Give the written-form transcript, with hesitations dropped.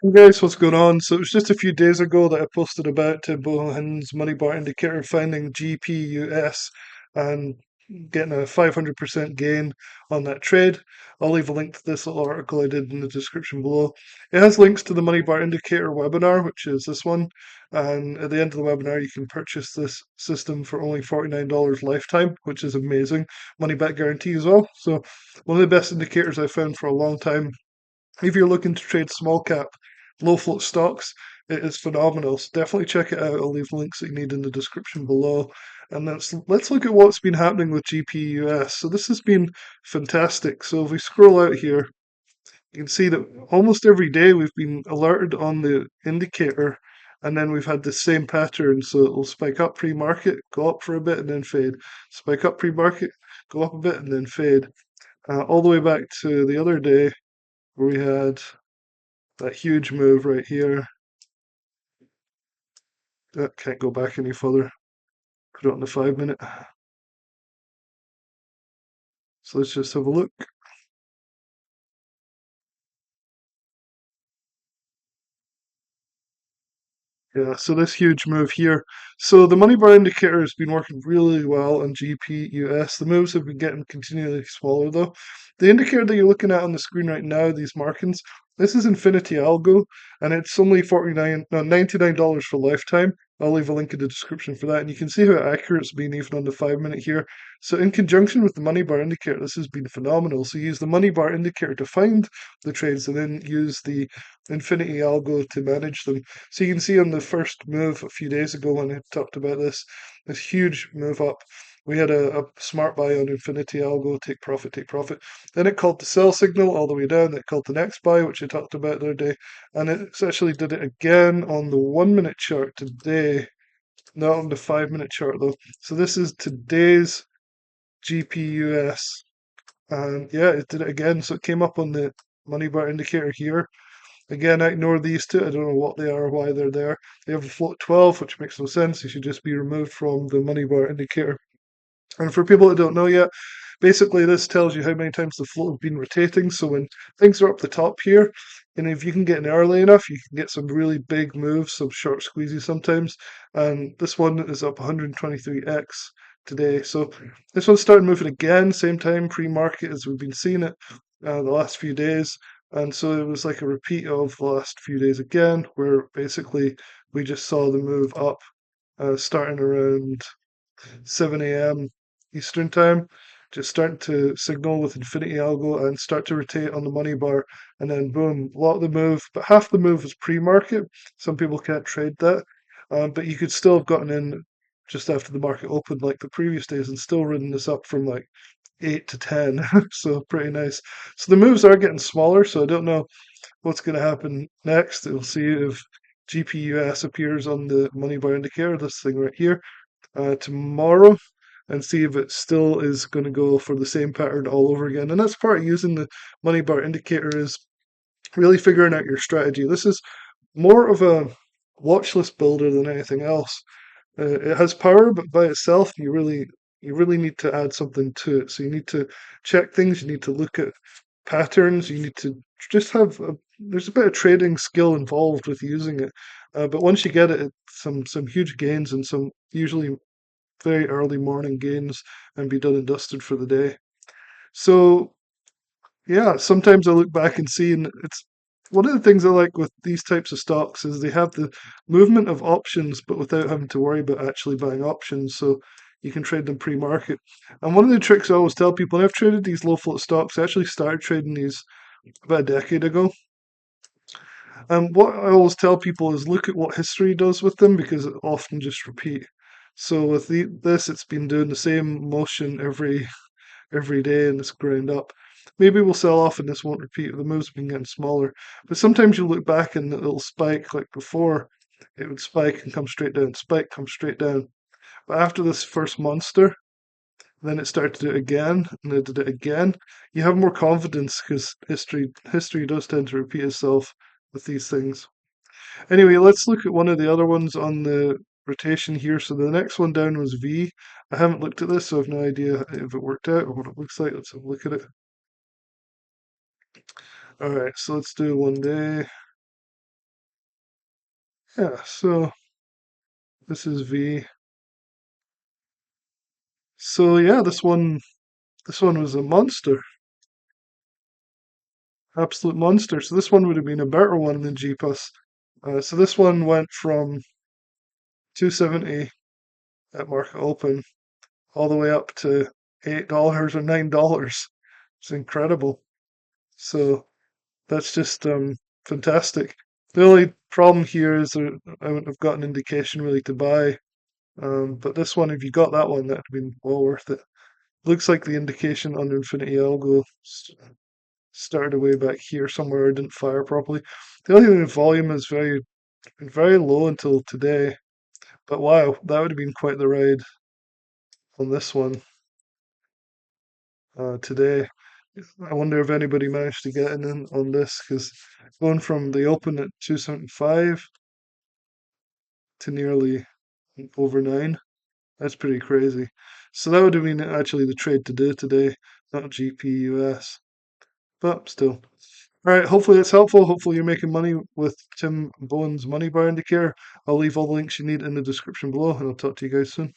Hey guys, what's going on? So it was just a few days ago that I posted about Bohen's money bar indicator finding GPUS and getting a 500% gain on that trade. I'll leave a link to this little article I did in the description below. It has links to the money bar indicator webinar, which is this one. And at the end of the webinar, you can purchase this system for only $49 lifetime, which is amazing. Money back guarantee as well. So one of the best indicators I've found for a long time. If you're looking to trade small cap, low float stocks, it is phenomenal. So definitely check it out. I'll leave links that you need in the description below. And let's look at what's been happening with GPUS. So this has been fantastic. So if we scroll out here, you can see that almost every day we've been alerted on the indicator, and then we've had the same pattern. So it'll spike up pre-market, go up for a bit, and then fade. Spike up pre-market, go up a bit, and then fade. All the way back to the other day where we had that huge move right here. That can't go back any further. Put it on the 5 minute. So let's just have a look. Yeah, so this huge move here. So the money bar indicator has been working really well on GPUS. The moves have been getting continually smaller though. The indicator that you're looking at on the screen right now, these markings, this is Infinity Algo, and it's only $99 for lifetime. I'll leave a link in the description for that, and you can see how accurate it's been even on the 5 minute here. So in conjunction with the money bar indicator, this has been phenomenal. So use the money bar indicator to find the trades, and then use the Infinity Algo to manage them. So you can see on the first move a few days ago when I talked about this huge move up. We had a smart buy on Infinity Algo, take profit, take profit. Then it called the sell signal all the way down. It called the next buy, which I talked about the other day. And it actually did it again on the 1 minute chart today, not on the 5 minute chart though. So this is today's GPUS. And yeah, it did it again. So it came up on the money bar indicator here. Again, I ignore these two. I don't know what they are, why they're there. They have a float 12, which makes no sense. They should just be removed from the money bar indicator. And for people that don't know yet, basically this tells you how many times the float have been rotating. So when things are up the top here, and if you can get in early enough, you can get some really big moves, some short squeezy sometimes. And this one is up 123x today. So this one's starting moving again, same time pre-market as we've been seeing it the last few days. And so it was like a repeat of the last few days again, where basically we just saw the move up starting around 7 a.m. Eastern time, just starting to signal with Infinity Algo and start to rotate on the money bar, and then boom, a lot of the move, but half the move was pre-market. Some people can't trade that, but you could still have gotten in just after the market opened, like the previous days, and still ridden this up from like 8 to 10. So pretty nice. So the moves are getting smaller. So I don't know what's going to happen next. We'll see if GPUS appears on the money bar indicator, this thing right here, tomorrow, and see if it still is going to go for the same pattern all over again. And that's part of using the money bar indicator, is really figuring out your strategy. This is more of a watch list builder than anything else. It has power, but by itself, you really need to add something to it. So you need to check things. You need to look at patterns. You need to just have there's a bit of trading skill involved with using it. But once you get it, some huge gains and some usually very early morning gains, and be done and dusted for the day. So yeah, sometimes I look back and see, and it's one of the things I like with these types of stocks is they have the movement of options, but without having to worry about actually buying options. So you can trade them pre-market. And one of the tricks I always tell people, and I've traded these low float stocks, I actually started trading these about a decade ago. And what I always tell people is look at what history does with them, because it often just repeat. So with this, it's been doing the same motion every day, and it's ground up. Maybe we'll sell off and this won't repeat. The moves have been getting smaller. But sometimes you look back and it'll spike like before. It would spike and come straight down, spike, come straight down. But after this first monster, then it started to do it again, and it did it again. You have more confidence because history does tend to repeat itself with these things. Anyway, let's look at one of the other ones on the rotation here. So the next one down was V. I haven't looked at this, so I have no idea if it worked out or what it looks like. Let's have a look at it. All right, so let's do 1 day. Yeah, so this is V. So yeah, this one was a monster, absolute monster. So this one would have been a better one than G Plus. So this one went from 270 at market open all the way up to $8 or $9. It's incredible. So that's just fantastic. The only problem here is that I wouldn't have got an indication really to buy. But this one, if you got that one, that'd have been well worth it. Looks like the indication on Infinity Algo started away back here somewhere. Didn't fire properly. The only thing, the volume is very low until today. But wow, that would have been quite the ride on this one today. I wonder if anybody managed to get in on this because going from the open at 275 to nearly over 9, that's pretty crazy. So that would have been actually the trade to do today, not GPUS. But still. All right, hopefully that's helpful. Hopefully you're making money with Tim Bowen's money bar indicator. I'll leave all the links you need in the description below, and I'll talk to you guys soon.